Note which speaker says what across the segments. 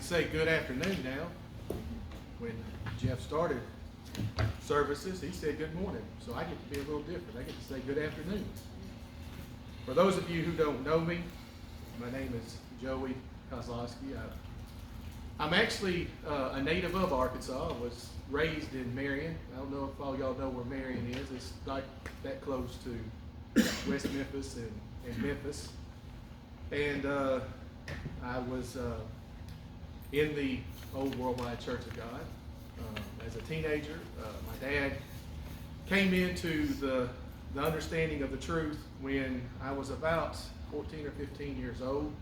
Speaker 1: say good afternoon now. When Jeff started services, he said good morning. So I get to be a little different. I get to say good afternoon. For those of you who don't know me, my name is Joey Kosloski. I'm actually a native of Arkansas. I was raised in Marion. I don't know if all y'all know where Marion is. It's like that close to West Memphis and Memphis. And I was in the Old Worldwide Church of God as a teenager. My dad came into the understanding of the truth when I was about 14 or 15 years old.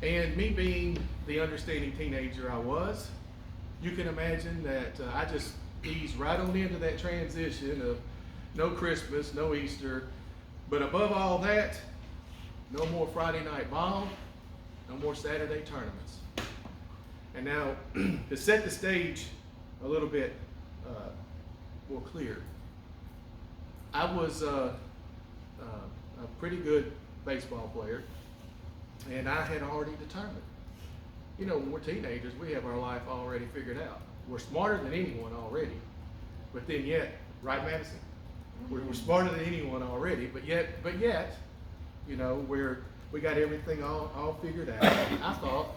Speaker 1: And me being the understanding teenager I was, you can imagine that I just eased right on into that transition of no Christmas, no Easter, but above all that, no more Friday night ball, no more Saturday tournaments. And now, to set the stage a little bit more clear, I was a pretty good baseball player, and I had already determined. You know, when we're teenagers, we have our life already figured out. We're smarter than anyone already, but then yet, right, Madison? We're smarter than anyone already, but yet, you know, we got everything all figured out. I thought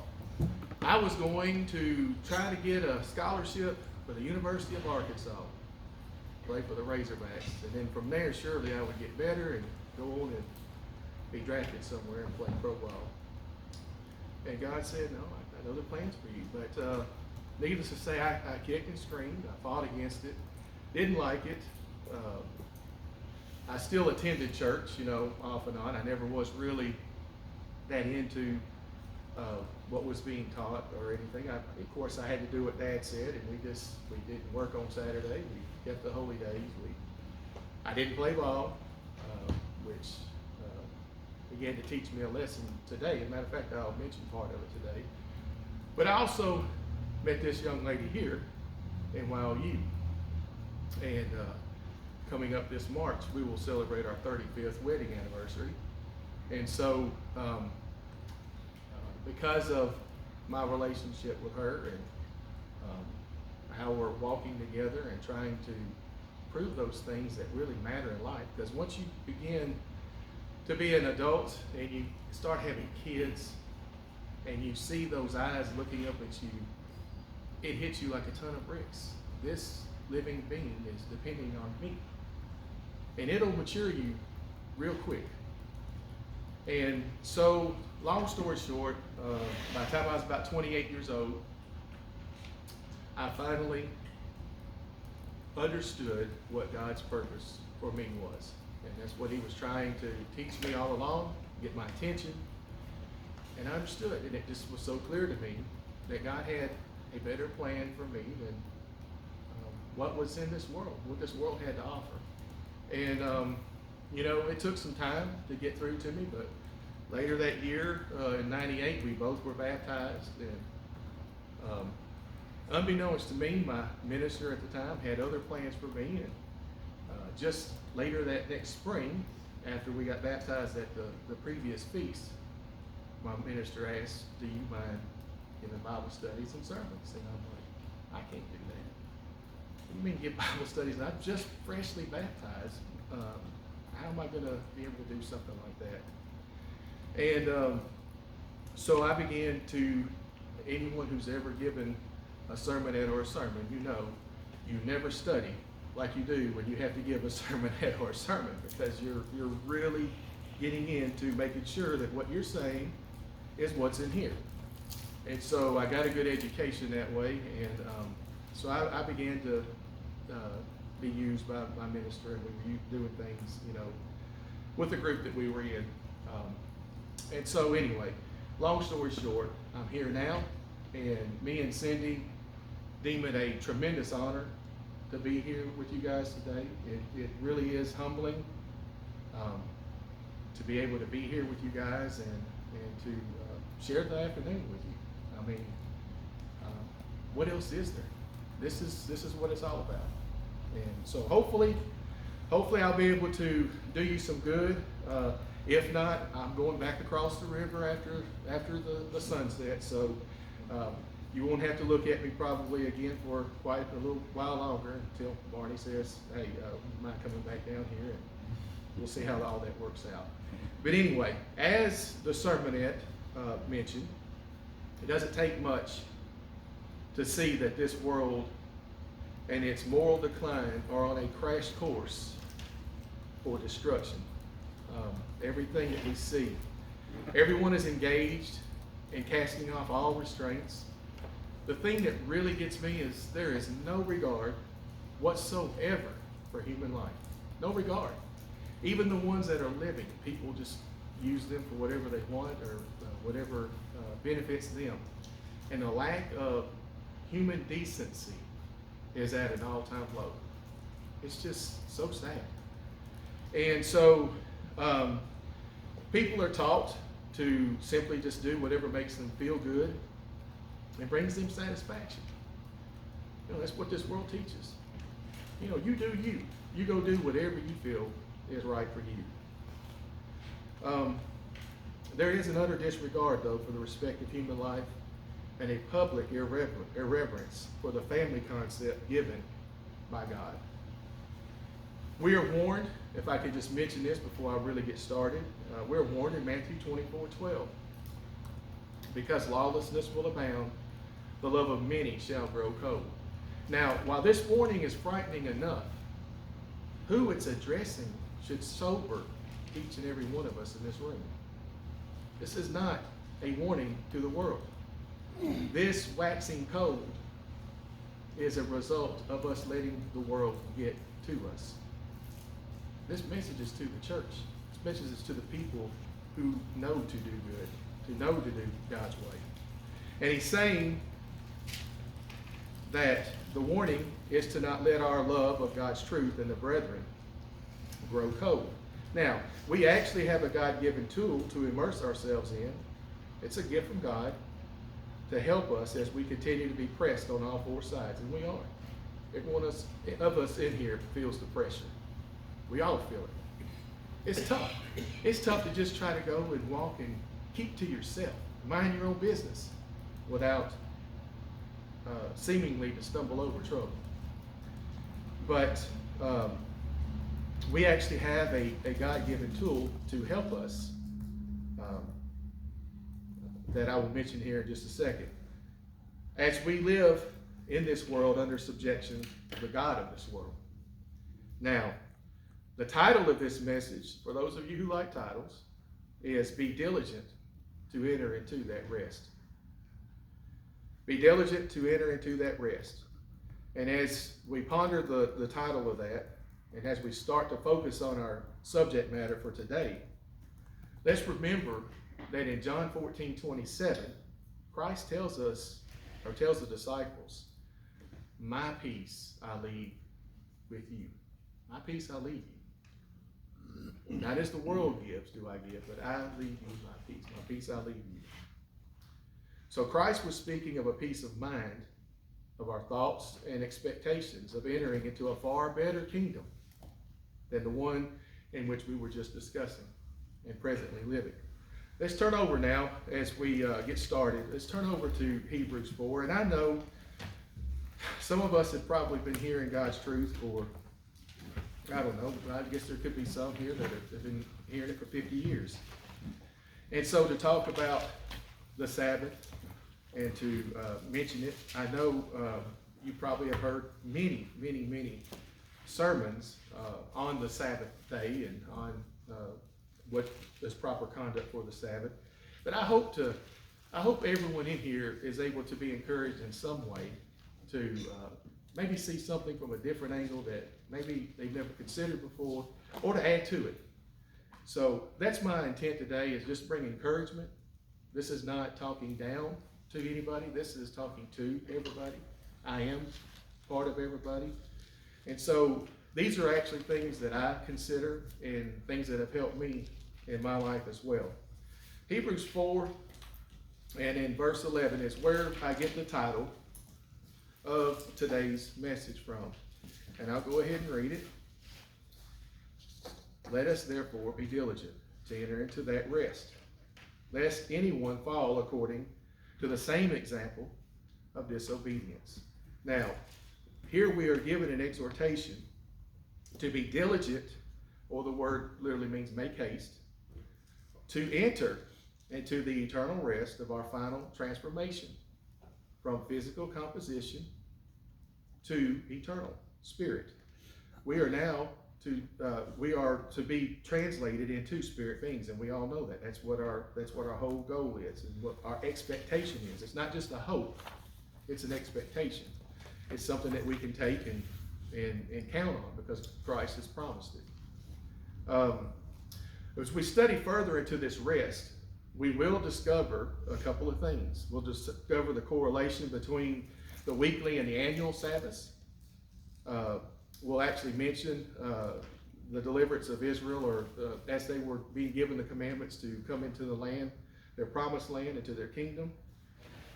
Speaker 1: I was going to try to get a scholarship for the University of Arkansas, play for the Razorbacks, and then from there, surely I would get better and go on and be drafted somewhere and play pro ball. And God said, no, I've got other plans for you. But needless to say, I kicked and screamed. I fought against it. Didn't like it. I still attended church, you know, off and on. I never was really that into what was being taught or anything. Of course, I had to do what Dad said, and we didn't work on Saturday. We kept the holy days. I didn't play ball, which began to teach me a lesson today. As a matter of fact, I'll mention part of it today. But I also met this young lady here in YOU. And coming up this March, we will celebrate our 35th wedding anniversary. And so, because of my relationship with her and how we're walking together and trying to prove those things that really matter in life, because once you begin to be an adult and you start having kids and you see those eyes looking up at you, it hits you like a ton of bricks. This living being is depending on me. And it'll mature you real quick. And so, long story short, by the time I was about 28 years old, I finally understood what God's purpose for me was. And that's what he was trying to teach me all along, get my attention. And I understood, and it just was so clear to me that God had a better plan for me than what was in this world, what this world had to offer. And, you know, it took some time to get through to me, but later that year, in '98, we both were baptized. And unbeknownst to me, my minister at the time had other plans for me. And just later that next spring, after we got baptized at the previous feast, my minister asked, do you mind giving Bible studies and sermons? And I'm like, I can't do that. What do you mean give Bible studies? I'm just freshly baptized. How am I going to be able to do something like that? And so I began to, anyone who's ever given a sermonette or a sermon, you know, you never study like you do when you have to give a sermonette or a sermon, because you're really getting into making sure that what you're saying is what's in here. And so I got a good education that way, and so I began to be used by my minister, and we were doing things, you know, with the group that we were in. And so anyway, long story short, I'm here now, and me and Cindy deem it a tremendous honor to be here with you guys today. It really is humbling to be able to be here with you guys and to share the afternoon with you. I mean, what else is there? This is what it's all about. And so hopefully I'll be able to do you some good. If not, I'm going back across the river after the sunset. So you won't have to look at me probably again for quite a little while longer until Barney says, hey, mind coming back down here, and we'll see how all that works out. But anyway, as the sermonette mentioned, it doesn't take much to see that this world and its moral decline are on a crash course for destruction. Everything that we see, everyone is engaged in casting off all restraints. The thing that really gets me is there is no regard whatsoever for human life. No regard. Even the ones that are living, people just use them for whatever they want or whatever benefits them. And the lack of human decency is at an all-time low. It's just so sad. And so people are taught to simply just do whatever makes them feel good and brings them satisfaction. You know, that's what this world teaches. You know, you do you. You go do whatever you feel is right for you. There is an utter disregard, though, for the respect of human life and a public irreverence for the family concept given by God. We are warned, if I could just mention this before I really get started, we're warned in Matthew 24:12. Because lawlessness will abound, the love of many shall grow cold. Now, while this warning is frightening enough, who it's addressing should sober each and every one of us in this room. This is not a warning to the world. This waxing cold is a result of us letting the world get to us. This message is to the church. This message is to the people who know to do good, who know to do God's way. And he's saying that the warning is to not let our love of God's truth and the brethren grow cold. Now, we actually have a God-given tool to immerse ourselves in. It's a gift from God to help us as we continue to be pressed on all four sides, and we are. Every one of us in here feels the pressure. We all feel it. It's tough. It's tough to just try to go and walk and keep to yourself, mind your own business, without seemingly to stumble over trouble. But we actually have a God-given tool to help us that I will mention here in just a second. As we live in this world under subjection to the God of this world. Now, the title of this message, for those of you who like titles, is Be Diligent to Enter into that Rest. Be diligent to enter into that rest. And as we ponder the title of that, and as we start to focus on our subject matter for today, let's remember that in John 14:27, Christ tells us, or tells the disciples, my peace I leave with you. My peace I leave you. Not as the world gives do I give, but I leave you my peace. My peace I leave you. So Christ was speaking of a peace of mind, of our thoughts and expectations of entering into a far better kingdom than the one in which we were just discussing and presently living. Let's turn over now as we get started. Let's turn over to Hebrews 4. And I know some of us have probably been hearing God's truth for, I don't know, I guess there could be some here that have been hearing it for 50 years. And so to talk about the Sabbath and to mention it, I know you probably have heard many sermons on the Sabbath day and on what is proper conduct for the Sabbath. But I hope everyone in here is able to be encouraged in some way to maybe see something from a different angle that maybe they've never considered before, or to add to it. So that's my intent today, is just bring encouragement. This is not talking down to anybody. This is talking to everybody. I am part of everybody. And so these are actually things that I consider and things that have helped me in my life as well. Hebrews 4 and in verse 11 is where I get the title of today's message from. And I'll go ahead and read it. Let us therefore be diligent to enter into that rest, lest anyone fall according to the same example of disobedience. Now, here we are given an exhortation to be diligent, or the word literally means make haste, to enter into the eternal rest of our final transformation from physical composition to eternal spirit. We are to be translated into spirit beings, and we all know that. That's what our whole goal is, and what our expectation is. It's not just a hope; it's an expectation. It's something that we can take and count on because Christ has promised it. As we study further into this rest, we will discover a couple of things. We'll discover the correlation between the weekly and the annual Sabbaths. We'll actually mention the deliverance of Israel, or as they were being given the commandments to come into the land, their promised land, into their kingdom.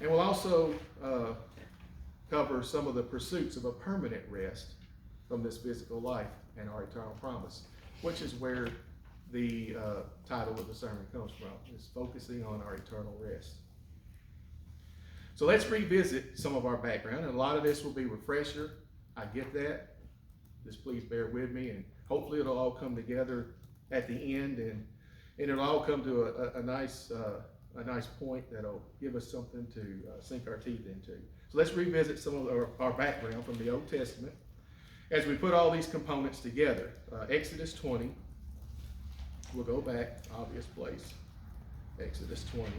Speaker 1: And we'll also cover some of the pursuits of a permanent rest from this physical life and our eternal promise, which is where the title of the sermon comes from, is focusing on our eternal rest. So let's revisit some of our background, and a lot of this will be refresher. I get that. Just please bear with me, and hopefully it'll all come together at the end, and it'll all come to a nice point that'll give us something to sink our teeth into. So let's revisit some of our background from the Old Testament as we put all these components together. Exodus 20. We'll go back, obvious place. Exodus 20.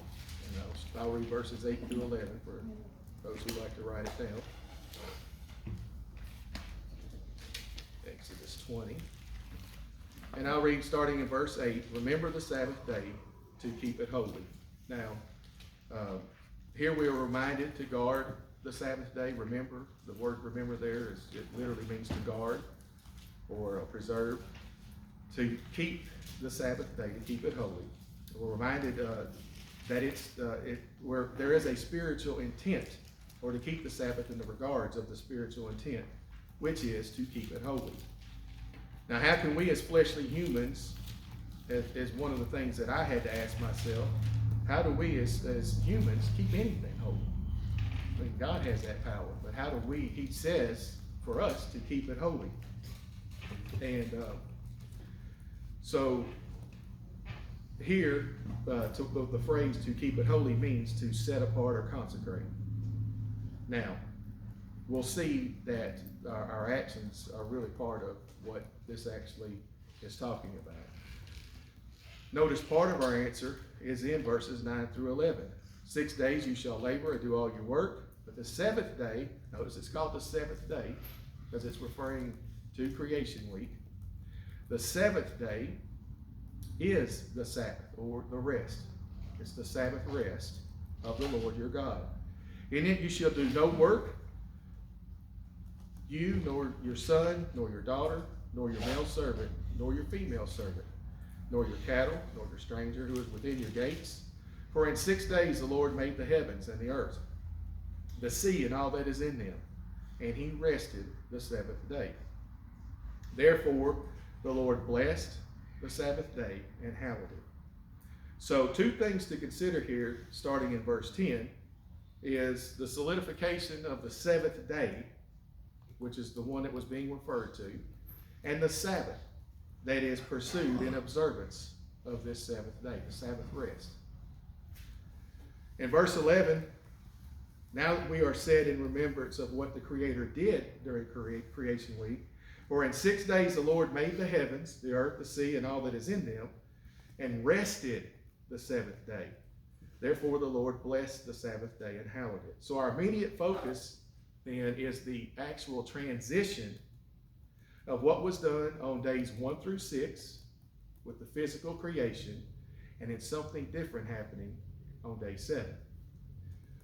Speaker 1: And I'll read verses 8 through 11 for those who like to write it down. Exodus 20. And I'll read starting in verse 8. Remember the Sabbath day to keep it holy. Now, here we are reminded to guard the Sabbath day. Remember, the word remember there it literally means to guard or preserve. To keep the Sabbath day, to keep it holy. We're reminded that where there is a spiritual intent, or to keep the Sabbath in the regards of the spiritual intent, which is to keep it holy. Now, how can we as fleshly humans, is one of the things that I had to ask myself, how do we as humans keep anything holy? I mean, God has that power, but how do we, he says for us to keep it holy. And so here, the phrase to keep it holy means to set apart or consecrate. Now, we'll see that our actions are really part of what this actually is talking about. Notice part of our answer is in verses 9 through 11. 6 days you shall labor and do all your work, but the seventh day, notice it's called the seventh day because it's referring to creation week. The seventh day is the Sabbath, or the rest. It's the Sabbath rest of the Lord your God. In it you shall do no work, you, nor your son, nor your daughter, nor your male servant, nor your female servant, nor your cattle, nor your stranger who is within your gates. For in 6 days the Lord made the heavens and the earth, the sea and all that is in them, and he rested the seventh day. Therefore the Lord blessed the Sabbath day and hallowed it. So 2 things to consider here, starting in verse 10, is the solidification of the seventh day, which is the one that was being referred to, and the Sabbath that is pursued in observance of this seventh day, the Sabbath rest. In verse 11, now that we are set in remembrance of what the Creator did during creation week, for in 6 days the Lord made the heavens, the earth, the sea, and all that is in them, and rested the seventh day. Therefore the Lord blessed the Sabbath day and hallowed it. So our immediate focus then is the actual transition of what was done on days 1 through 6 with the physical creation, and then something different happening on day 7.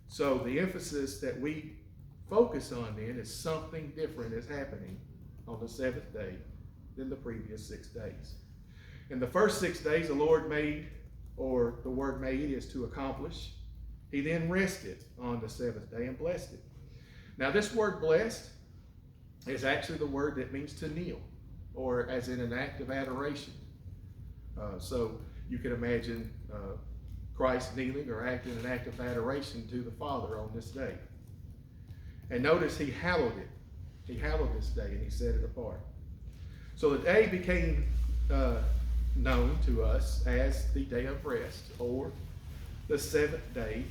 Speaker 1: So the emphasis that we focus on then is something different is happening on the seventh day than the previous 6 days. In the first 6 days the Lord made, or the word made is to accomplish. He then rested on the seventh day and blessed it. Now this word blessed is actually the word that means to kneel, or as in an act of adoration. So you can imagine Christ kneeling or acting an act of adoration to the Father on this day. And notice he hallowed it. He hallowed this day and he set it apart. So the day became known to us as the day of rest, or the seventh day,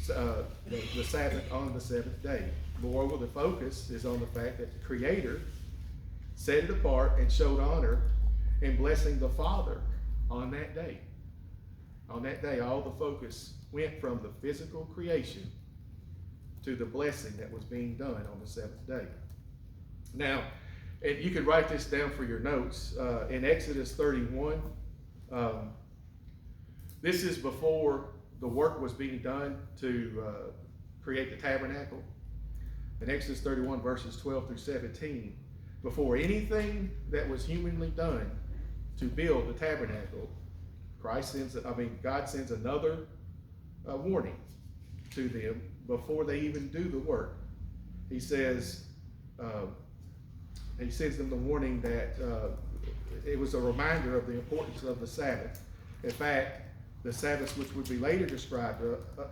Speaker 1: the Sabbath on the seventh day. Moreover, the focus is on the fact that the Creator set it apart and showed honor in blessing the Father on that day. On that day, all the focus went from the physical creation to the blessing that was being done on the seventh day. Now, and you could write this down for your notes. In Exodus 31, this is before the work was being done to create the tabernacle. In Exodus 31, verses 12 through 17, before anything that was humanly done to build the tabernacle, God sends another warning to them before they even do the work. He says, he sends them the warning that it was a reminder of the importance of the Sabbath. In fact, the Sabbath, which would be later described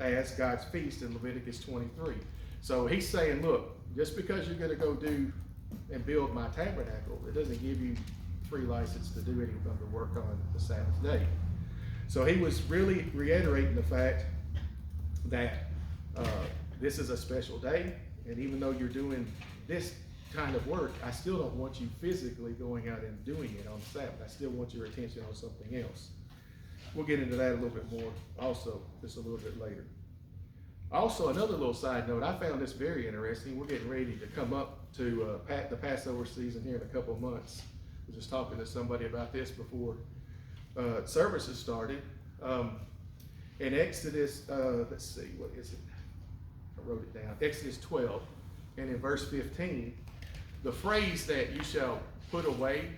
Speaker 1: as God's feast in Leviticus 23. So he's saying, look, just because you're going to go do and build my tabernacle, it doesn't give you free license to do any of the work on the Sabbath day. So he was really reiterating the fact that this is a special day, and even though you're doing this kind of work, I still don't want you physically going out and doing it on the Sabbath. I still want your attention on something else. We'll get into that a little bit more also just a little bit later. Also, another little side note, I found this very interesting. We're getting ready to come up to the Passover season here in a couple of months. I was just talking to somebody about this before services started. In Exodus, let's see, what is it? I wrote it down. Exodus 12, and in verse 15, the phrase that you shall put away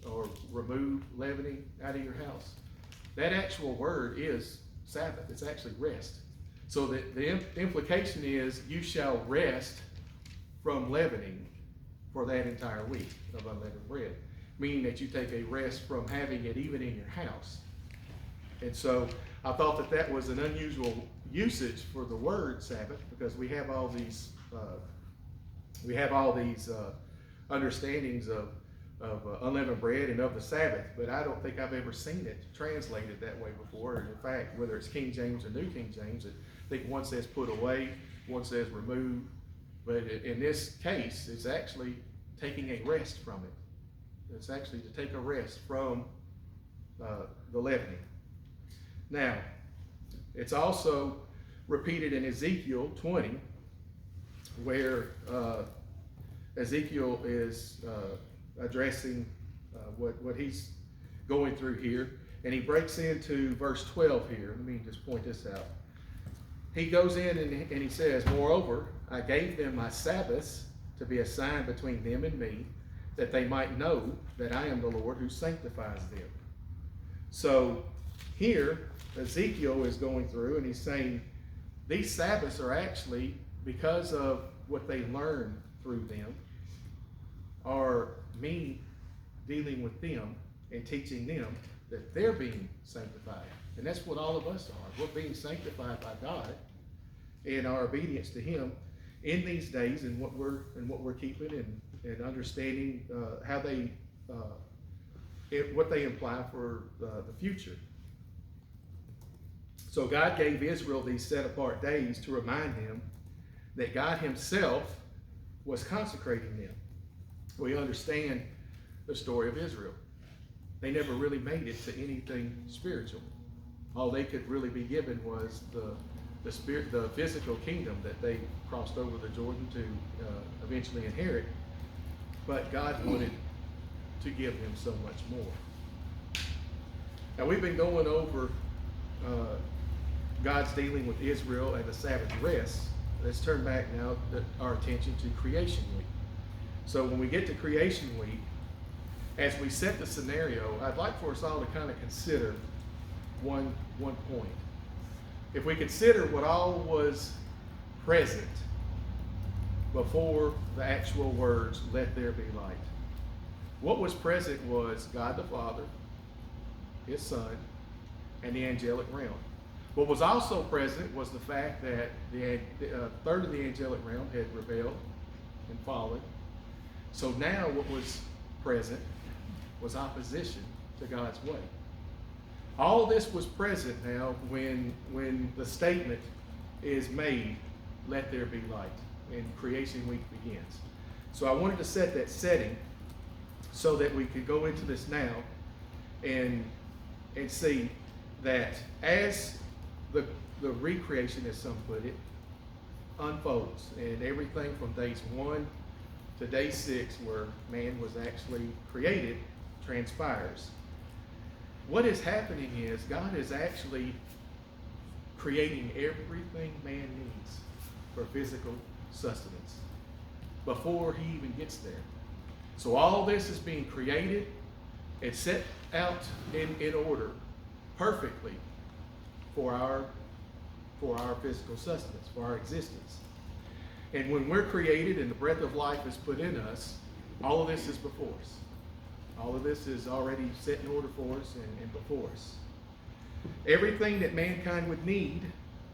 Speaker 1: or remove leavening out of your house, that actual word is Sabbath. It's actually rest. So the implication is you shall rest from leavening for that entire week of unleavened bread, meaning that you take a rest from having it even in your house. And so I thought that that was an unusual usage for the word Sabbath, because we have all these understandings of unleavened bread and of the Sabbath, but I don't think I've ever seen it translated that way before. And in fact, whether it's King James or New King James, I think one says put away, one says remove, but in this case, it's actually taking a rest from it. It's actually to take a rest from the leavening. Now, it's also repeated in Ezekiel 20, where Ezekiel is addressing what he's going through here, and he breaks into verse 12 here. Let me just point this out. He goes in and he says, moreover, I gave them my Sabbaths to be a sign between them and me, that they might know that I am the Lord who sanctifies them. So here, Ezekiel is going through and he's saying these Sabbaths are actually, because of what they learned through them, are me dealing with them and teaching them that they're being sanctified. And that's what all of us are. We're being sanctified by God in our obedience to Him in these days, and what we're keeping and understanding how they what they imply for the future. So God gave Israel these set apart days to remind them that God Himself was consecrating them. We understand the story of Israel. They never really made it to anything spiritual. All they could really be given was the physical kingdom that they crossed over the Jordan to eventually inherit. But God wanted to give them so much more. Now we've been going over God's dealing with Israel and the Sabbath rest. Let's turn back now our attention to Creation Week. So when we get to Creation Week, as we set the scenario, I'd like for us all to kind of consider one point. If we consider what all was present before the actual words, let there be light. What was present was God the Father, his Son, and the angelic realm. What was also present was the fact that the third of the angelic realm had rebelled and fallen. So now what was present was opposition to God's way. All this was present now when the statement is made, let there be light, and creation week begins. So I wanted to set that setting so that we could go into this now and see that as the recreation, as some put it, unfolds, and everything from days 1 to day 6, where man was actually created, transpires. What is happening is God is actually creating everything man needs for physical sustenance before he even gets there. So all this is being created and set out in order perfectly for our physical sustenance, for our existence. And when we're created and the breath of life is put in us, all of this is before us. All of this is already set in order for us and before us. Everything that mankind would need,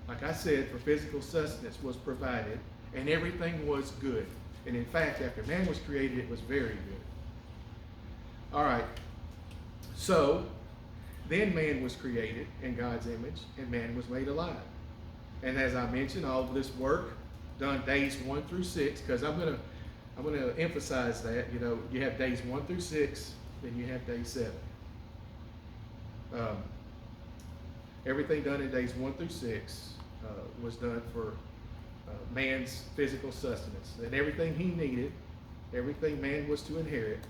Speaker 1: like I said, for physical sustenance was provided, and everything was good. And in fact, after man was created, it was very good. All right. So, then man was created in God's image, and man was made alive. And as I mentioned, all of this work done days 1 through 6, because I'm gonna emphasize that. You know, you have days 1 through 6, then you have day 7. Everything done in days 1 through 6 was done for man's physical sustenance. And everything he needed, everything man was to inherit,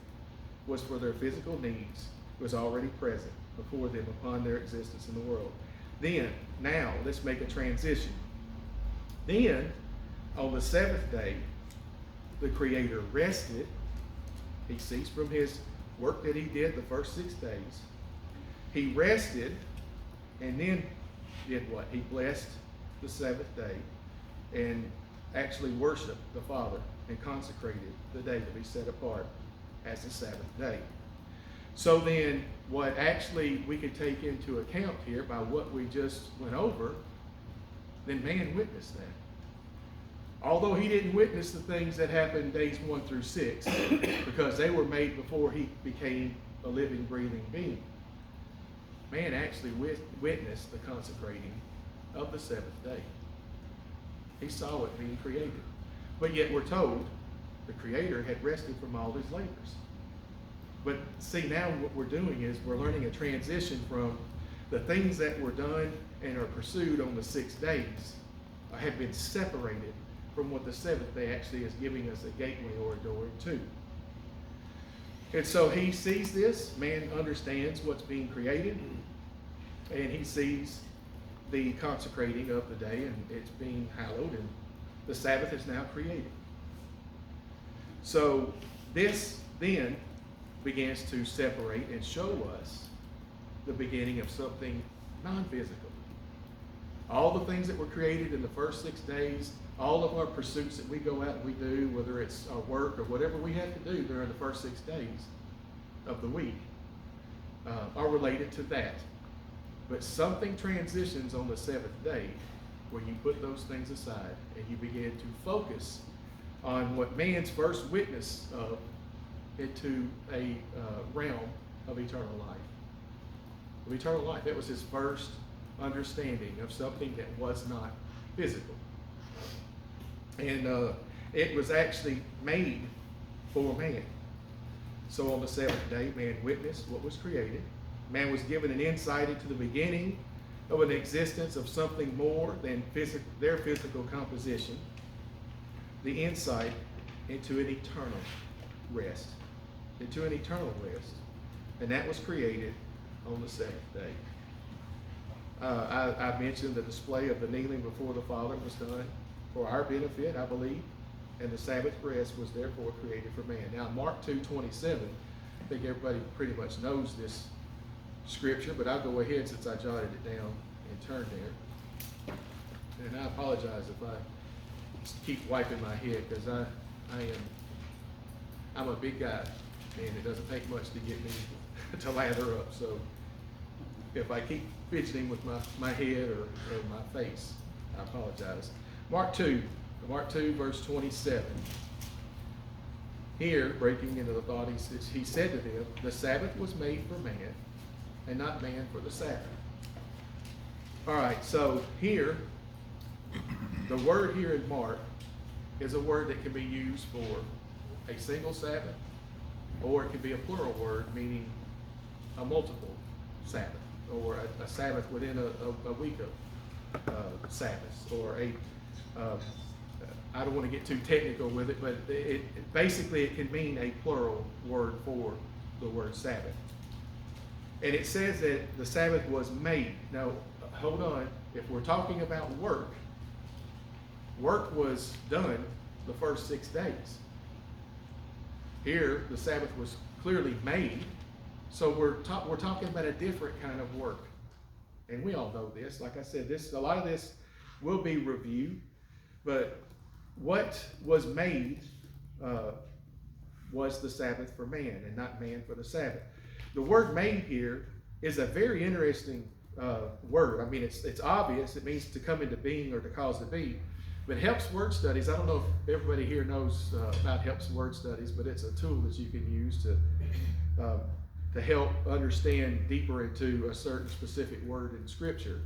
Speaker 1: was for their physical needs, was already present before them upon their existence in the world. Then, now, let's make a transition. Then, on the 7th day, the Creator rested. He ceased from his work that he did the first 6 days. He rested, and then did what? He blessed the 7th day and actually worshiped the Father and consecrated the day to be set apart as the 7th day. So then, what actually we could take into account here by what we just went over, then man witnessed that. Although he didn't witness the things that happened days 1 through 6, because they were made before he became a living, breathing being. Man actually witnessed the consecrating of the 7th day. He saw it being created. But yet we're told the Creator had rested from all his labors. But see, now what we're doing is we're learning a transition from the things that were done and are pursued on the 6 days have been separated from what the 7th day actually is giving us a gateway or a door to. And so he sees this, man understands what's being created, and he sees the consecrating of the day, and it's being hallowed, and the Sabbath is now created. So this then begins to separate and show us the beginning of something non-physical. All the things that were created in the first 6 days, all of our pursuits that we go out and we do, whether it's our work or whatever we have to do during the first 6 days of the week, are related to that. But something transitions on the 7th day where you put those things aside and you begin to focus on what man's first witness of into a realm of eternal life. Of eternal life. That was his first understanding of something that was not physical. And it was actually made for man. So on the 7th day, man witnessed what was created. Man was given an insight into the beginning of an existence of something more than their physical composition. The insight into an eternal rest. Into an eternal rest. And that was created on the 7th day. I mentioned the display of the kneeling before the Father was done for our benefit, I believe, and the Sabbath rest was therefore created for man. Now, Mark 2:27, I think everybody pretty much knows this scripture, but I'll go ahead since I jotted it down and turned there. And I apologize if I keep wiping my head because I'm a big guy, and it doesn't take much to get me to lather up. So if I keep fidgeting with my head or my face, I apologize. Mark 2, verse 27. Here, breaking into the thought, he said to them, the Sabbath was made for man, and not man for the Sabbath. All right, so here, the word here in Mark is a word that can be used for a single Sabbath, or it can be a plural word, meaning a multiple Sabbath, or a Sabbath within a week of Sabbaths, or I don't want to get too technical with it, but basically it can mean a plural word for the word Sabbath. And it says that the Sabbath was made. Now, hold on. If we're talking about work was done the first 6 days. Here, the Sabbath was clearly made, so we're talking about a different kind of work. And we all know this. Like I said, a lot of this will be reviewed, but what was made was the Sabbath for man, and not man for the Sabbath. The word "made" here is a very interesting word. I mean, it's obvious. It means to come into being or to cause to be. But Helps Word Studies, I don't know if everybody here knows about Helps Word Studies, but it's a tool that you can use to help understand deeper into a certain specific word in Scripture.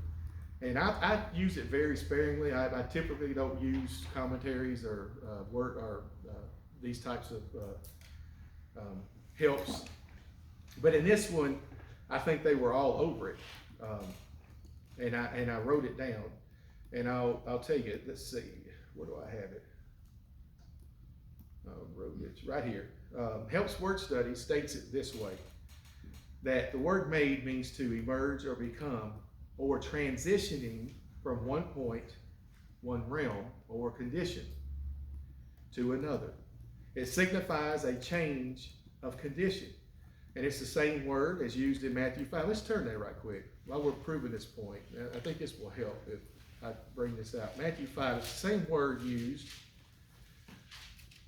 Speaker 1: And I use it very sparingly. I typically don't use commentaries or these types of helps. But in this one, I think they were all over it, and I wrote it down. And I'll tell you. Let's see, where do I have it? Wrote it right here. Helps Word Study states it this way: that the word "made" means to emerge or become, or transitioning from one point, one realm, or condition to another. It signifies a change of condition. And it's the same word as used in Matthew 5. Let's turn there right quick while we're proving this point. I think this will help if I bring this out. Matthew 5 is the same word used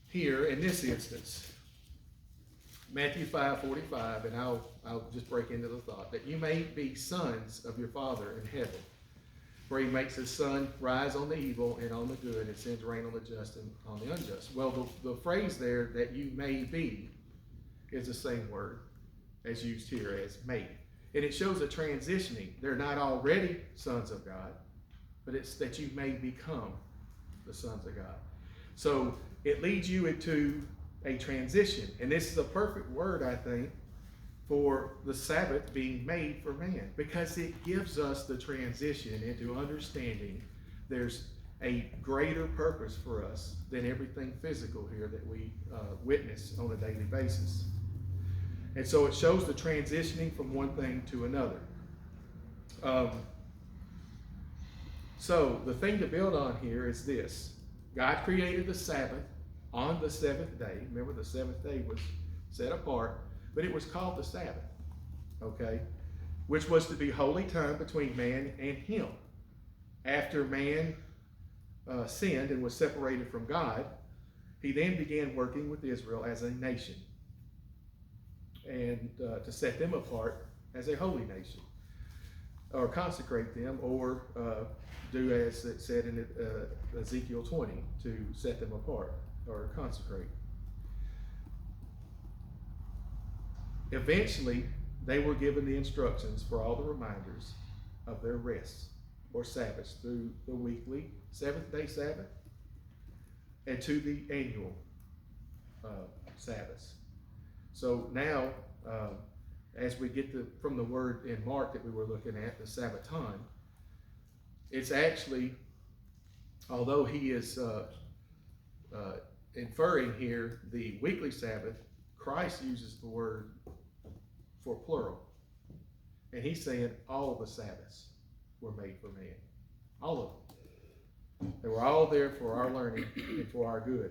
Speaker 1: here in this instance. Matthew 5:45, and I'll just break into the thought, that you may be sons of your Father in heaven, for he makes his sun rise on the evil and on the good, and sends rain on the just and on the unjust. Well, the phrase there, that you may be, is the same word as used here as made. And it shows a transitioning. They're not already sons of God, but it's that you may become the sons of God. So it leads you into a transition. And this is a perfect word, I think, for the Sabbath being made for man, because it gives us the transition into understanding there's a greater purpose for us than everything physical here that we witness on a daily basis. And so it shows the transitioning from one thing to another. So the thing to build on here is this: God created the Sabbath on the seventh day. Remember, the seventh day was set apart, but it was called the Sabbath, okay? Which was to be holy time between man and him. After man sinned and was separated from God, he then began working with Israel as a nation, and to set them apart as a holy nation, or consecrate them, or do as it said in Ezekiel 20, to set them apart or consecrate. Eventually, they were given the instructions for all the reminders of their rests or Sabbaths through the weekly seventh-day Sabbath and to the annual Sabbaths. So now, as we get from the word in Mark that we were looking at, the Sabbaton, it's actually, although he is inferring here the weekly Sabbath, Christ uses the word for plural. And he's saying all of the Sabbaths were made for man. All of them. They were all there for our learning and for our good.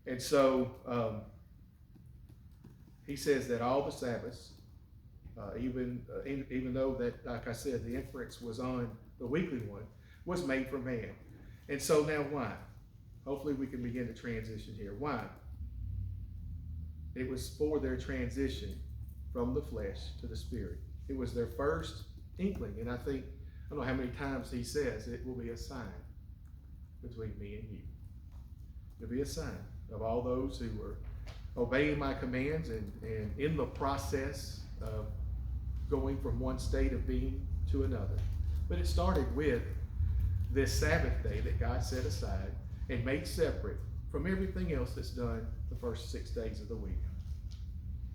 Speaker 1: And so he says that all the Sabbaths, even though that, like I said, the inference was on the weekly one, was made for man. And so now why? Hopefully we can begin to transition here. Why? It was for their transition from the flesh to the spirit. It was their first inkling. And I don't know how many times he says it will be a sign between me and you. It'll be a sign of all those who were obeying my commands and in the process of going from one state of being to another. But it started with this Sabbath day that God set aside and made separate from everything else that's done the first 6 days of the week.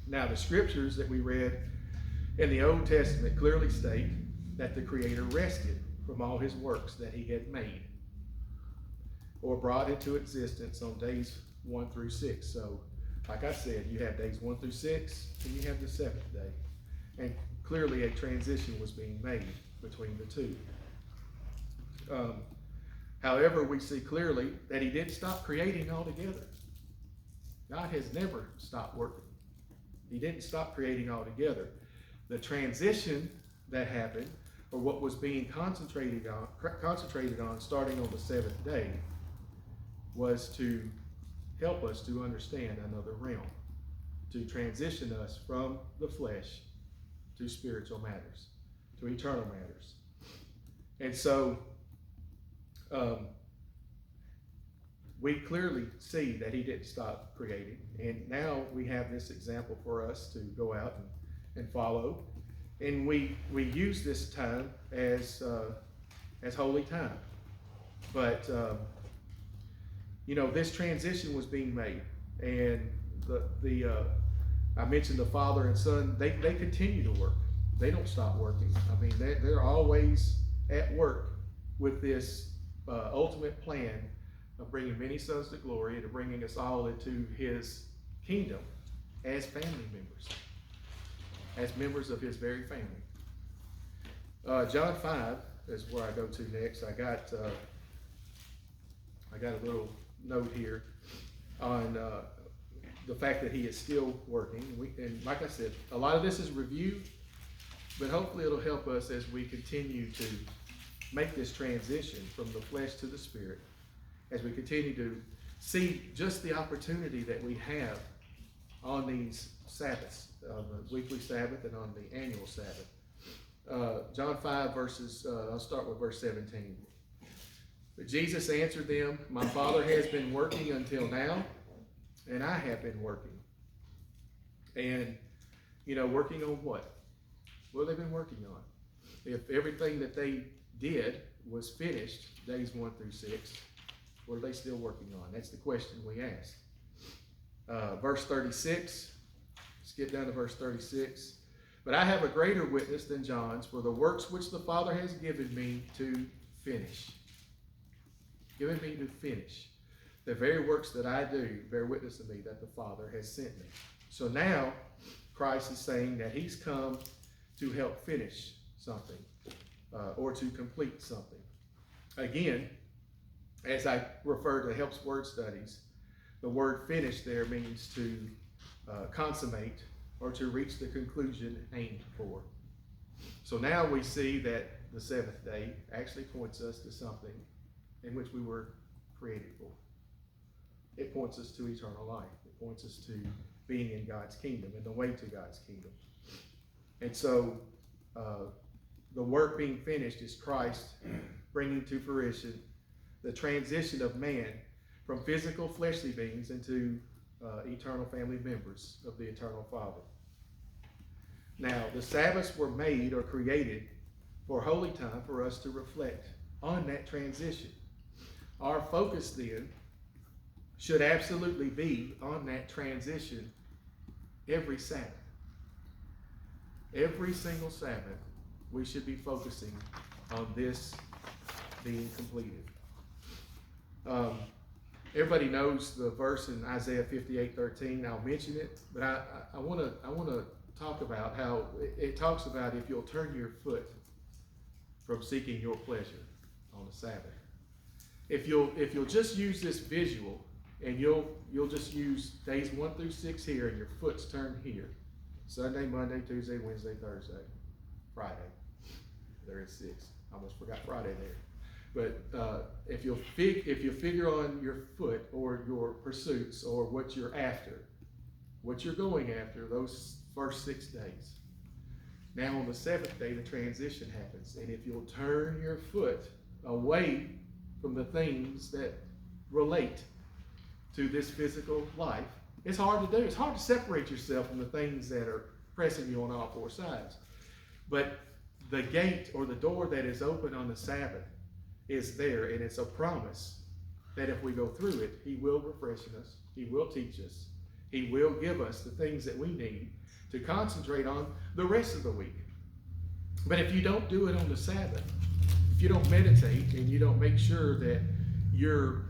Speaker 1: Now, the scriptures that we read in the Old Testament clearly state that the Creator rested from all his works that he had made or brought into existence on days 1 through 6. So, like I said, you have days 1 through 6, and you have the 7th day. And clearly a transition was being made between the two. However, we see clearly that he didn't stop creating altogether. God has never stopped working. He didn't stop creating altogether. The transition that happened, or what was being concentrated on starting on the 7th day, was to help us to understand another realm, to transition us from the flesh to spiritual matters, to eternal matters. And so we clearly see that he didn't stop creating. And now we have this example for us to go out and follow. And we use this time as holy time. But, this transition was being made. And I mentioned the Father and Son, they continue to work. They don't stop working. I mean, they're always at work with this ultimate plan of bringing many sons to glory and of bringing us all into his kingdom as family members, as members of his very family. John 5 is where I go to next. I got a little note here on the fact that he is still working. And like I said, a lot of this is review, but hopefully it'll help us as we continue to make this transition from the flesh to the spirit, as we continue to see just the opportunity that we have on these Sabbaths, on the weekly Sabbath and on the annual Sabbath. John 5 I'll start with verse 17. But Jesus answered them, "My Father has been working until now, and I have been working." And, working on what? What have they been working on? If everything that they did was finished, days 1 through 6, what are they still working on? That's the question we ask. Verse 36, skip down to verse 36. But I have a greater witness than John's, for the works which the Father has given me to finish. Given me to finish. The very works that I do bear witness to me that the Father has sent me. So now, Christ is saying that he's come to help finish something, or to complete something. Again, as I refer to Helps Word Studies, the word finish there means to consummate or to reach the conclusion aimed for. So now we see that the 7th day actually points us to something in which we were created for. It points us to eternal life. It points us to being in God's kingdom and the way to God's kingdom. And so the work being finished is Christ bringing to fruition the transition of man from physical fleshly beings into eternal family members of the eternal Father. Now, the Sabbaths were made or created for holy time for us to reflect on that transition. Our focus then should absolutely be on that transition every Sabbath. Every single Sabbath, we should be focusing on this being completed. Everybody knows the verse in Isaiah 58:13. I'll mention it, but I want to talk about how it talks about if you'll turn your foot from seeking your pleasure on the Sabbath. If you'll just use this visual and you'll just use days 1 through 6 here, and your foot's turned here. Sunday, Monday, Tuesday, Wednesday, Thursday, Friday. There is 6. I almost forgot Friday there. But if you'll figure on your foot or your pursuits or what you're after, what you're going after those first 6 days. Now on the 7th day, the transition happens. And if you'll turn your foot away from the things that relate to this physical life, it's hard to do. It's hard to separate yourself from the things that are pressing you on all 4 sides. But the gate or the door that is open on the Sabbath is there, and it's a promise that if we go through it, he will refresh us, he will teach us, he will give us the things that we need to concentrate on the rest of the week. But if you don't do it on the Sabbath, if you don't meditate and you don't make sure that you're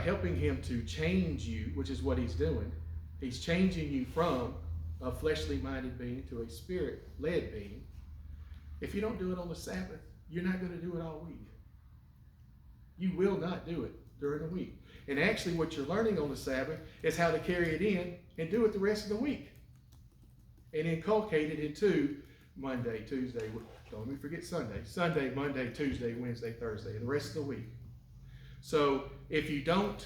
Speaker 1: helping him to change you, which is what he's doing, he's changing you from a fleshly minded being to a spirit led being. If you don't do it on the Sabbath, you're not going to do it all week. You will not do it during the week. And actually what you're learning on the Sabbath is how to carry it in and do it the rest of the week. And inculcate it into Monday, Tuesday, don't let me forget Sunday. Sunday, Monday, Tuesday, Wednesday, Thursday, and the rest of the week. So if you don't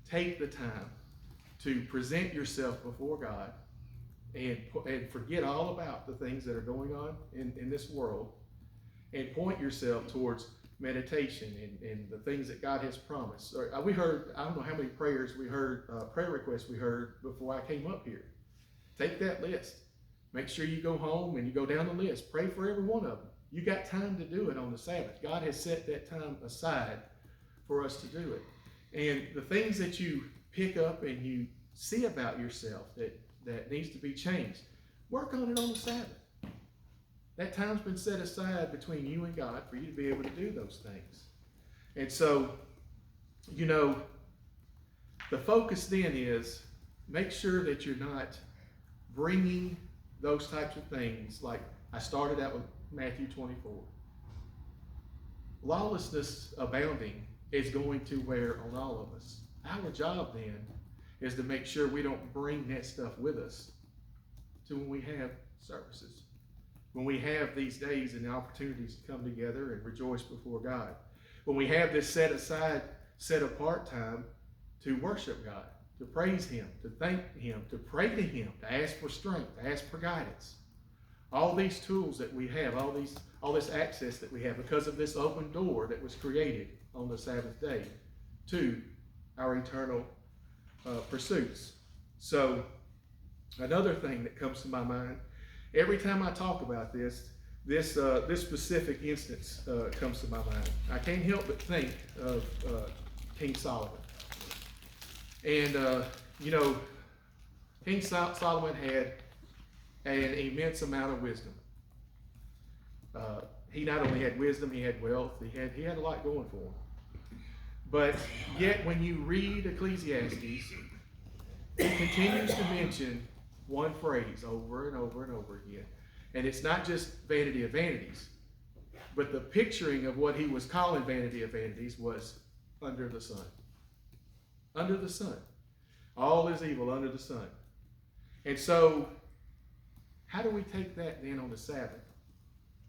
Speaker 1: take the time to present yourself before God and forget all about the things that are going on in this world and point yourself towards meditation and the things that God has promised. We heard, I don't know how many prayers we heard, prayer requests we heard before I came up here. Take that list. Make sure you go home and you go down the list. Pray for every one of them. You got time to do it on the Sabbath. God has set that time aside for us to do it. And the things that you pick up and you see about yourself that needs to be changed, work on it on the Sabbath. That time's been set aside between you and God for you to be able to do those things. And so, the focus then is make sure that you're not bringing those types of things, like I started out with Matthew 24. Lawlessness abounding is going to wear on all of us. Our job then is to make sure we don't bring that stuff with us to when we have services, when we have these days and the opportunities to come together and rejoice before God, when we have this set aside, set apart time to worship God, to praise him, to thank him, to pray to him, to ask for strength, to ask for guidance. All these tools that we have, all this access that we have because of this open door that was created on the Sabbath day to our eternal pursuits. So another thing that comes to my mind, every time I talk about this specific instance comes to my mind. I can't help but think of King Solomon. And, King Solomon had an immense amount of wisdom. He not only had wisdom, he had wealth, he had a lot going for him. But yet when you read Ecclesiastes, he continues to mention one phrase over and over and over again. And it's not just vanity of vanities, but the picturing of what he was calling vanity of vanities was under the sun. Under the sun. All is evil under the sun. And so, how do we take that then on the Sabbath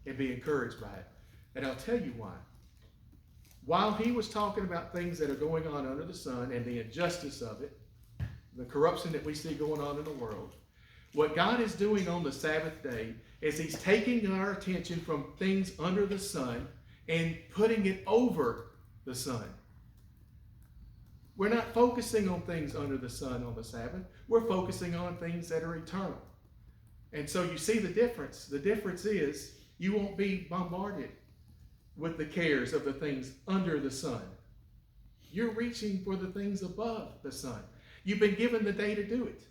Speaker 1: and be encouraged by it? And I'll tell you why. While he was talking about things that are going on under the sun and the injustice of it, the corruption that we see going on in the world, what God is doing on the Sabbath day is he's taking our attention from things under the sun and putting it over the sun. We're not focusing on things under the sun on the Sabbath. We're focusing on things that are eternal. And so you see the difference. The difference is you won't be bombarded with the cares of the things under the sun. You're reaching for the things above the sun. You've been given the day to do it.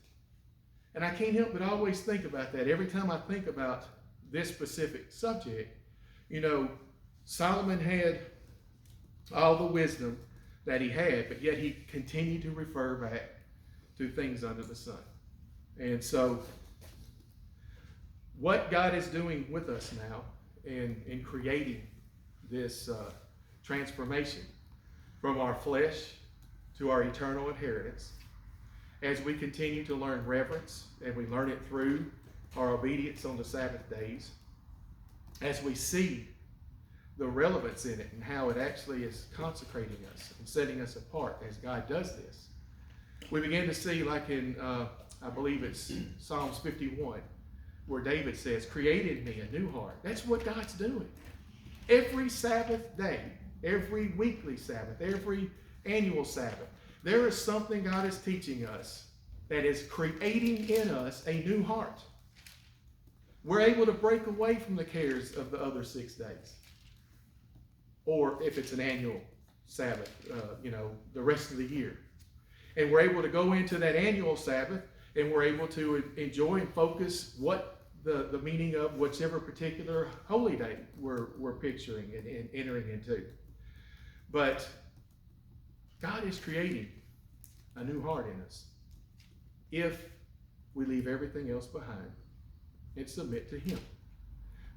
Speaker 1: And I can't help but always think about that. Every time I think about this specific subject, Solomon had all the wisdom that he had, but yet he continued to refer back to things under the sun. And so what God is doing with us now in creating this transformation from our flesh to our eternal inheritance, as we continue to learn reverence, and we learn it through our obedience on the Sabbath days, as we see the relevance in it and how it actually is consecrating us and setting us apart as God does this. We begin to see, like in, I believe it's Psalms 51, where David says, create in me a new heart. That's what God's doing. Every Sabbath day, every weekly Sabbath, every annual Sabbath, there is something God is teaching us that is creating in us a new heart. We're able to break away from the cares of the other 6 days. Or if it's an annual Sabbath, the rest of the year. And we're able to go into that annual Sabbath and we're able to enjoy and focus what the meaning of whichever particular holy day we're picturing and entering into. But God is creating a new heart in us if we leave everything else behind and submit to Him.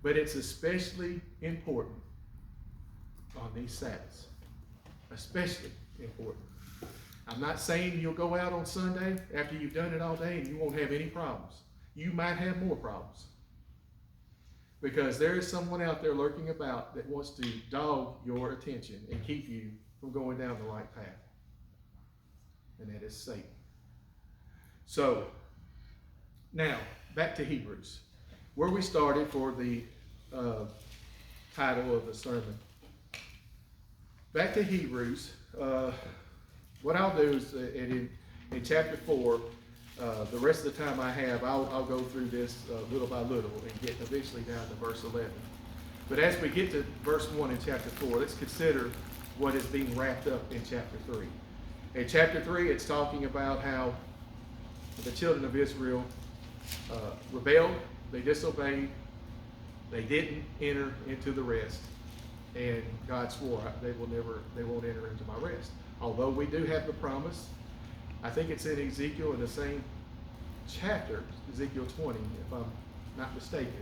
Speaker 1: But it's especially important on these Sabbaths. Especially important. I'm not saying you'll go out on Sunday after you've done it all day and you won't have any problems. You might have more problems. Because there is someone out there lurking about that wants to dog your attention and keep you from going down the right path. And that is Satan. So, now, back to Hebrews, where we started for the title of the sermon. Back to Hebrews, what I'll do is in chapter 4, the rest of the time I have, I'll go through this little by little and get eventually down to verse 11. But as we get to verse 1 in chapter 4, let's consider what is being wrapped up in chapter 3. In chapter 3, it's talking about how the children of Israel rebelled, they disobeyed, they didn't enter into the rest, and God swore they won't enter into my rest. Although we do have the promise, I think it's in Ezekiel in the same chapter, Ezekiel 20, if I'm not mistaken,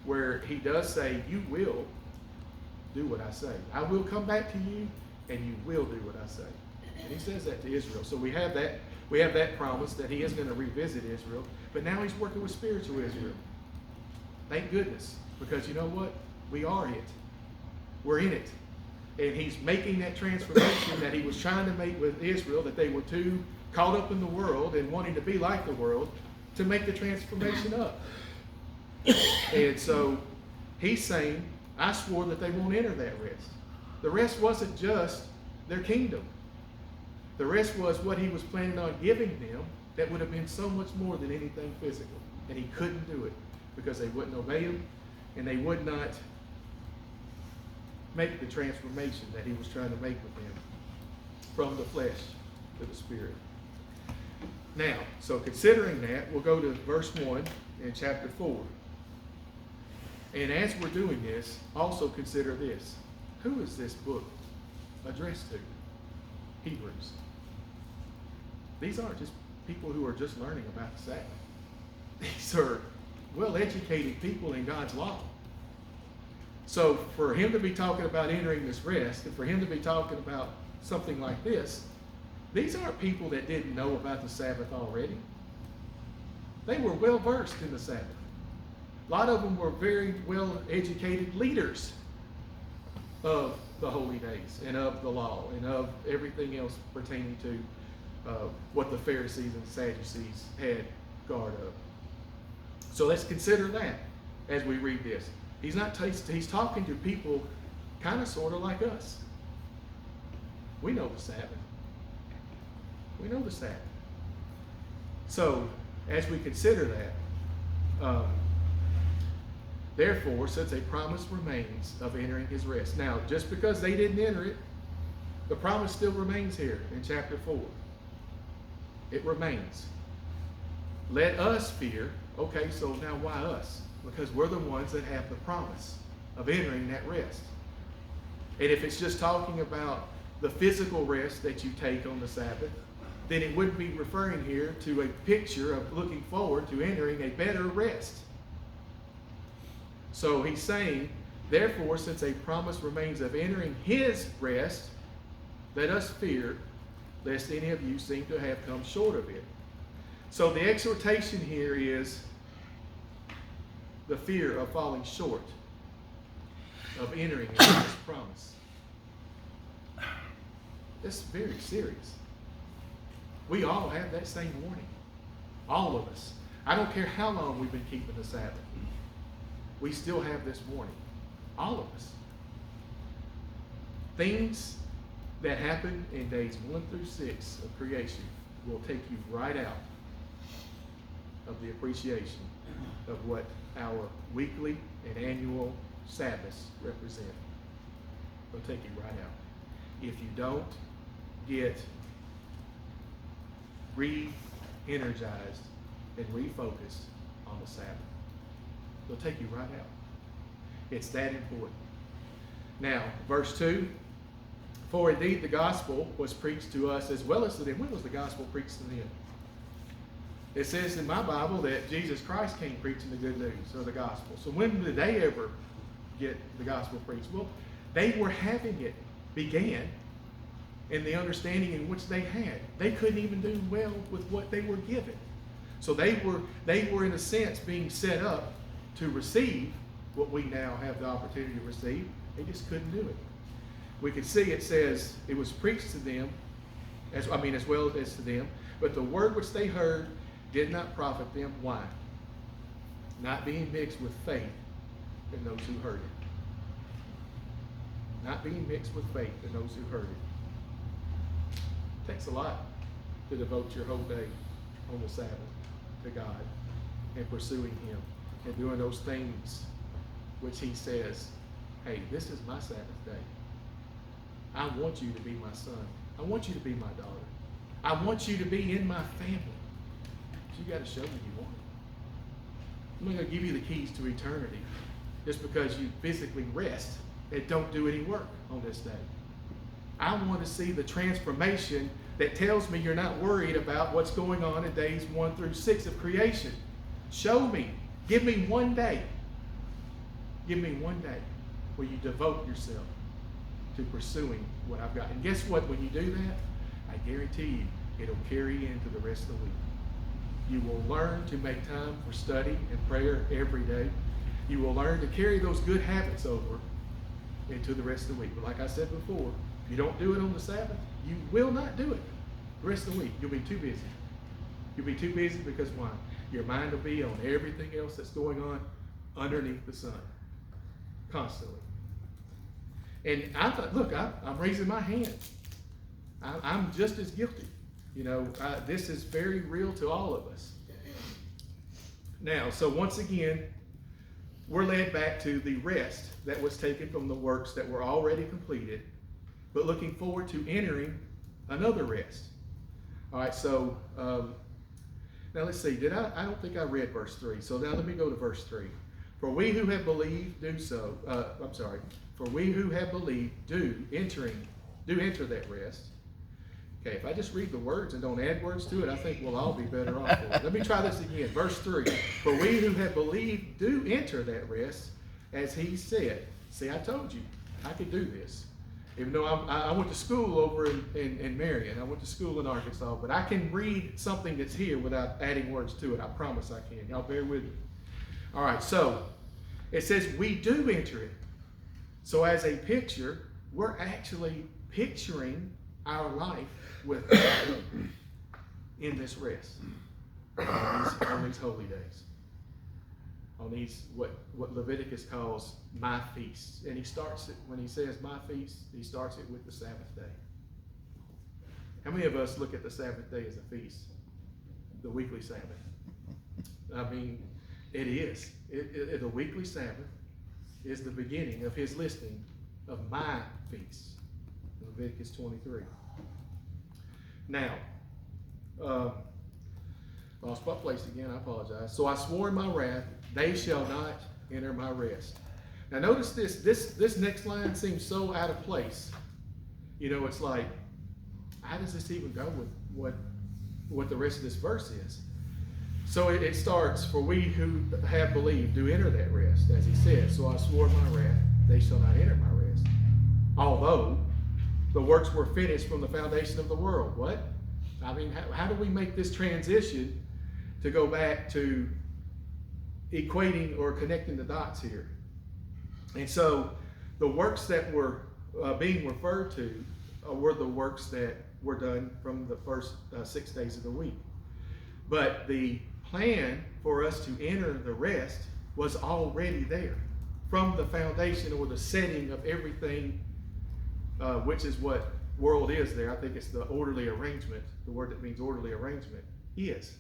Speaker 1: where he does say, you will do what I say. I will come back to you, and you will do what I say. And he says that to Israel. So we have that promise that he is going to revisit Israel, but now he's working with spiritual Israel. Thank goodness, because you know what? We are it. We're in it. And he's making that transformation that he was trying to make with Israel, that they were too caught up in the world and wanting to be like the world, to make the transformation up. And so he's saying, I swore that they won't enter that rest. The rest wasn't just their kingdom. The rest was what he was planning on giving them that would have been so much more than anything physical. And he couldn't do it because they wouldn't obey him and they would not make the transformation that he was trying to make with them from the flesh to the spirit. Now, so considering that, we'll go to verse 1 in chapter 4. And as we're doing this, also consider this. Who is this book addressed to? Hebrews. These aren't just people who are just learning about the Sabbath. These are well-educated people in God's law. So for him to be talking about entering this rest, and for him to be talking about something like this, these aren't people that didn't know about the Sabbath already. They were well-versed in the Sabbath. A lot of them were very well-educated leaders of the holy days and of the law and of everything else pertaining to what the Pharisees and Sadducees had guard of. So let's consider that as we read this. He's talking to people kind of sort of like us. We know the Sabbath. We know the Sabbath. So as we consider that, therefore, since a promise remains of entering his rest. Now, just because they didn't enter it, the promise still remains here in chapter 4. It remains. Let us fear. Okay, so now why us? Because we're the ones that have the promise of entering that rest. And if it's just talking about the physical rest that you take on the Sabbath, then it wouldn't be referring here to a picture of looking forward to entering a better rest. So he's saying, therefore, since a promise remains of entering his rest, let us fear, lest any of you seem to have come short of it. So the exhortation here is the fear of falling short. of entering into this promise. It's very serious. We all have that same warning. All of us. I don't care how long we've been keeping the Sabbath. We still have this warning. All of us. Things that happen in days 1 through 6 of creation will take you right out of the appreciation of what our weekly and annual Sabbaths represent. They'll take you right out. If you don't get re-energized and refocused on the Sabbath, they'll take you right out. It's that important. Now, verse 2, for indeed the gospel was preached to us as well as to them. When was the gospel preached to them? It says in my Bible that Jesus Christ came preaching the good news of the gospel. So when did they ever get the gospel preached? Well, they were having it began in the understanding in which they had. They couldn't even do well with what they were given. So they were in a sense being set up to receive what we now have the opportunity to receive. They just couldn't do it. We can see it says it was preached to them, as well as to them, but the word which they heard did not profit them. Why? Not being mixed with faith in those who heard it. Not being mixed with faith in those who heard it. It takes a lot to devote your whole day on the Sabbath to God and pursuing Him and doing those things which He says, hey, this is my Sabbath day. I want you to be my son. I want you to be my daughter. I want you to be in my family. But you got to show me you want it. I'm not going to give you the keys to eternity just because you physically rest and don't do any work on this day. I want to see the transformation that tells me you're not worried about what's going on in days 1 through 6 of creation. Show me. Give me one day. Give me one day where you devote yourself to pursuing what I've got. And guess what? When you do that, I guarantee you it'll carry into the rest of the week. You will learn to make time for study and prayer every day. You will learn to carry those good habits over into the rest of the week. But like I said before, if you don't do it on the Sabbath, you will not do it the rest of the week. You'll be too busy. You'll be too busy because why? Your mind will be on everything else that's going on underneath the sun constantly. And I thought, look, I'm raising my hand. I'm just as guilty. You know, this is very real to all of us. Now, so once again, we're led back to the rest that was taken from the works that were already completed, but looking forward to entering another rest. All right, so now let's see. I don't think I read verse 3. So now let me go to verse 3. For we who have believed For we who have believed do enter that rest. Okay, if I just read the words and don't add words to it, I think we'll all be better off for it. Let me try this again. Verse 3. For we who have believed do enter that rest, as He said. See, I told you I could do this. Even though I went to school over in Marion. I went to school in Arkansas. But I can read something that's here without adding words to it. I promise I can. Y'all bear with me. All right, so it says we do enter it. So as a picture, we're actually picturing our life with God in this rest, on these holy days, on these what Leviticus calls my feasts. And he starts it, when he says my feast, he starts it with the Sabbath day. How many of us look at the Sabbath day as a feast? The weekly Sabbath. I mean, it is. The weekly Sabbath is the beginning of his listing of my feasts. Leviticus 23. Now, lost my place again, I apologize. So I swore in my wrath, they shall not enter my rest. Now notice this next line seems so out of place. You know, it's like, how does this even go with what the rest of this verse is? So it starts, for we who have believed do enter that rest, as he said. So I swore in my wrath, they shall not enter my rest. Although the works were finished from the foundation of the world. What? I mean, how do we make this transition to go back to equating or connecting the dots here? And so The works that were being referred to were the works that were done from the first 6 days of the week. But the plan for us to enter the rest was already there from the foundation or the setting of everything, which is what world is there. I think it's the orderly arrangement. The word that means orderly arrangement is.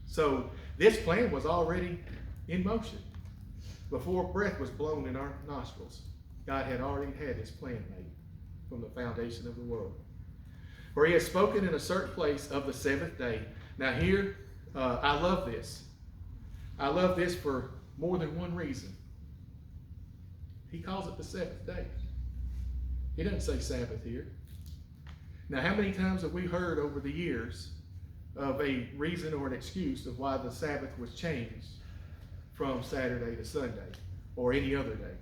Speaker 1: So this plan was already in motion. Before breath was blown in our nostrils, God had already had his plan made from the foundation of the world. For he has spoken in a certain place of the seventh day. Now here, I love this. I love this for more than one reason. He calls it the seventh day. He doesn't say Sabbath here. Now, how many times have we heard over the years of a reason or an excuse of why the Sabbath was changed from Saturday to Sunday or any other day?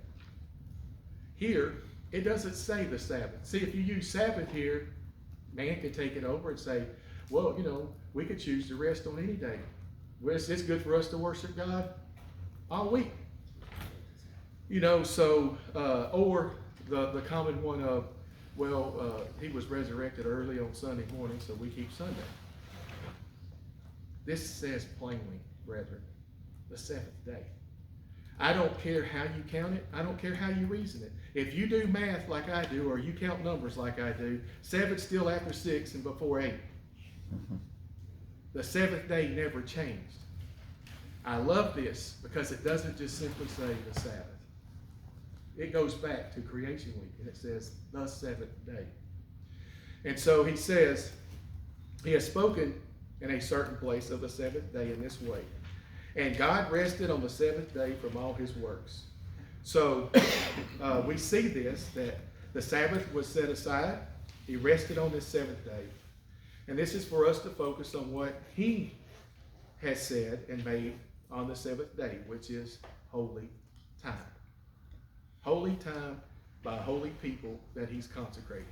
Speaker 1: Here, it doesn't say the Sabbath. See, if you use Sabbath here, man could take it over and say, well, we could choose to rest on any day. Well, it's good for us to worship God all week. Or the common one of, he was resurrected early on Sunday morning, so we keep Sunday. This says plainly, brethren, the seventh day. I don't care how you count it. I don't care how you reason it. If you do math like I do, or you count numbers like I do, 7's still after 6 and before 8. The seventh day never changed. I love this because it doesn't just simply say the Sabbath. It goes back to creation week, and it says the seventh day. And so he says, he has spoken in a certain place of the seventh day in this way. And God rested on the seventh day from all his works. So we see this, that the Sabbath was set aside. He rested on this seventh day. And this is for us to focus on what he has said and made on the seventh day, which is holy time. Holy time by holy people that he's consecrated.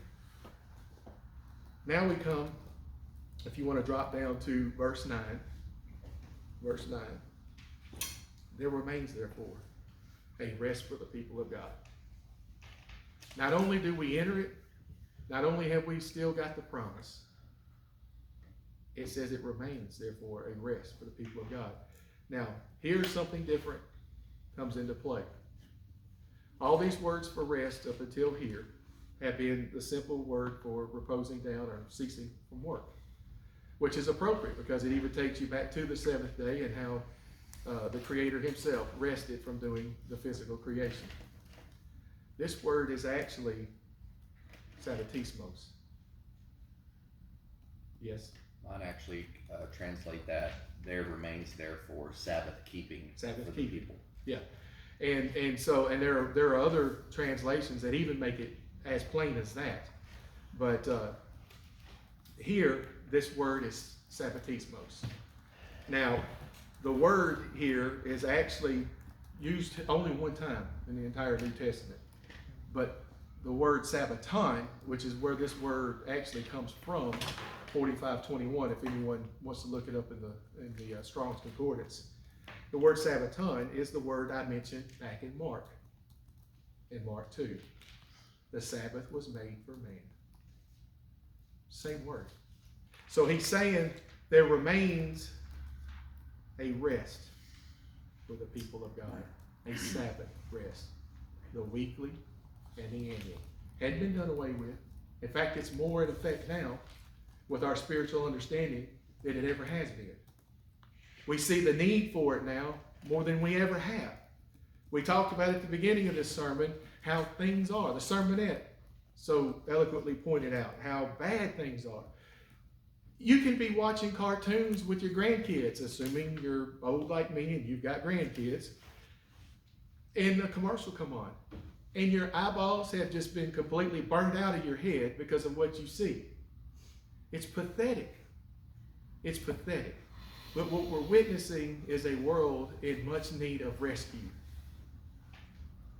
Speaker 1: Now we come, if you want to drop down to verse 9. Verse 9. There remains, therefore, a rest for the people of God. Not only do we enter it, not only have we still got the promise, it says it remains, therefore, a rest for the people of God. Now, here's something different comes into play. All these words for rest up until here have been the simple word for reposing down or ceasing from work, which is appropriate because it even takes you back to the seventh day and how the Creator himself rested from doing the physical creation. This word is actually sabbatismos. Yes?
Speaker 2: I'd actually translate that, there remains therefore Sabbath keeping for the people.
Speaker 1: Yeah. And there are other translations that even make it as plain as that. But here, this word is sabbatismos. Now, the word here is actually used only one time in the entire New Testament. But the word sabbaton, which is where this word actually comes from, 45:21, if anyone wants to look it up in the Strong's Concordance. The word sabbaton is the word I mentioned back in Mark 2. The Sabbath was made for man. Same word. So he's saying there remains a rest for the people of God. A Sabbath rest. The weekly and the annual. Hadn't been done away with. In fact, it's more in effect now with our spiritual understanding than it ever has been. We see the need for it now more than we ever have. We talked about at the beginning of this sermon how things are. The sermonette so eloquently pointed out how bad things are. You can be watching cartoons with your grandkids, assuming you're old like me and you've got grandkids, and the commercial come on. And your eyeballs have just been completely burned out of your head because of what you see. It's pathetic. It's pathetic. But what we're witnessing is a world in much need of rescue.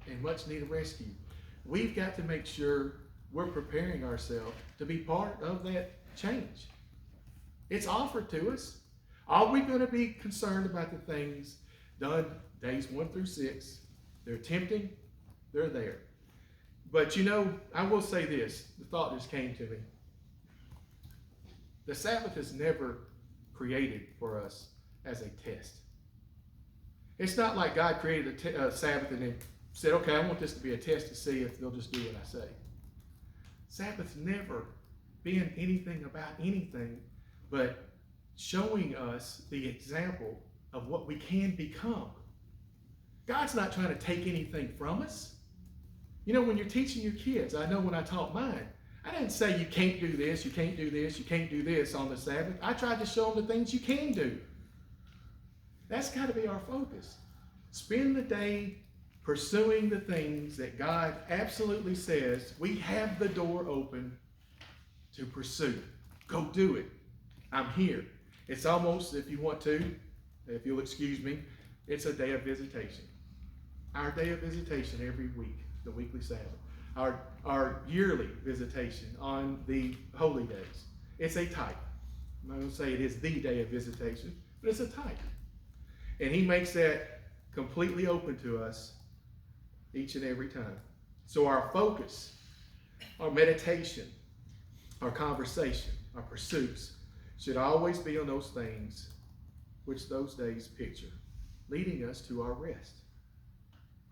Speaker 1: In much need of rescue. We've got to make sure we're preparing ourselves to be part of that change. It's offered to us. Are we going to be concerned about the things done days 1 through 6? They're tempting. They're there. But I will say this, the thought just came to me. The Sabbath is never created for us as a test. It's not like God created a Sabbath and then said, okay, I want this to be a test to see if they'll just do what I say. Sabbath's never been anything about anything but showing us the example of what we can become. God's not trying to take anything from us. When you're teaching your kids, I know when I taught mine, I didn't say you can't do this, you can't do this, you can't do this on the Sabbath. I tried to show them the things you can do. That's got to be our focus. Spend the day pursuing the things that God absolutely says we have the door open to pursue. Go do it. I'm here. It's almost, if you want to, if you'll excuse me, it's a day of visitation. Our day of visitation every week, the weekly Sabbath. Our yearly visitation on the holy days. It's a type. I'm not going to say it is the day of visitation, but it's a type. And he makes that completely open to us each and every time. So our focus, our meditation, our conversation, our pursuits should always be on those things which those days picture, leading us to our rest,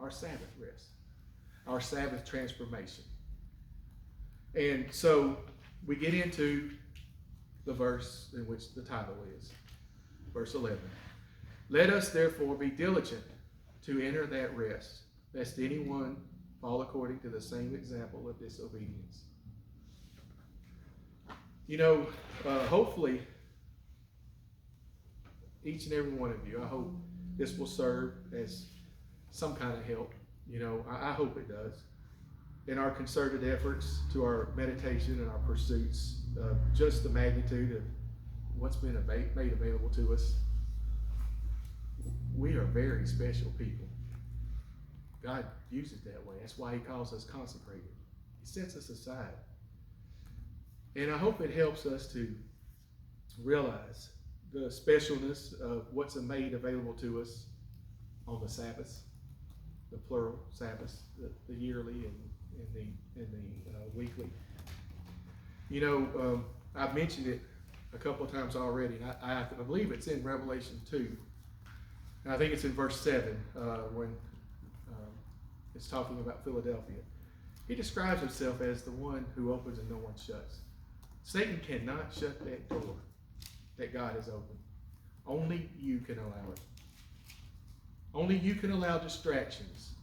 Speaker 1: our Sabbath rest, our Sabbath transformation. And so we get into the verse in which the title is, verse 11. Let us therefore be diligent to enter that rest, lest anyone fall according to the same example of disobedience. Hopefully, each and every one of you, I hope this will serve as some kind of help. I hope it does. In our concerted efforts to our meditation and our pursuits, just the magnitude of what's been made available to us. We are very special people. God views it that way. That's why he calls us consecrated. He sets us aside. And I hope it helps us to realize the specialness of what's made available to us on the Sabbaths, the plural Sabbaths, the yearly and the weekly. I've mentioned it a couple of times already, and I believe it's in Revelation 2. And I think it's in verse 7 when it's talking about Philadelphia. He describes himself as the one who opens and no one shuts. Satan cannot shut that door that God has opened. Only you can allow it. Only you can allow distractions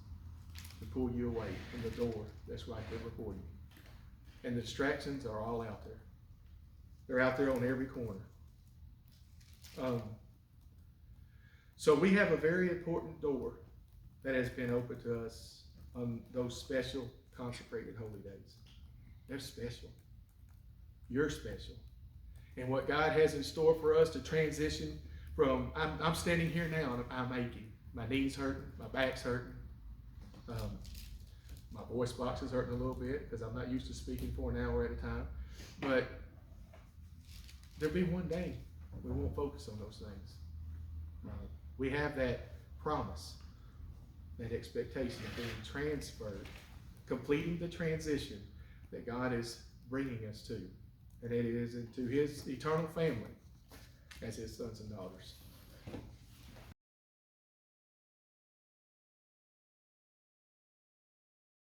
Speaker 1: to pull you away from the door that's right there before you. And the distractions are all out there. They're out there on every corner. So we have a very important door that has been opened to us on those special consecrated holy days. They're special. You're special. And what God has in store for us to transition from, I'm standing here now and I'm aching. My knees hurting, my back's hurting. My voice box is hurting a little bit because I'm not used to speaking for an hour at a time. But there'll be one day we won't focus on those things. We have that promise, that expectation of being transferred, completing the transition that God is bringing us to. And it is into his eternal family as his sons and daughters.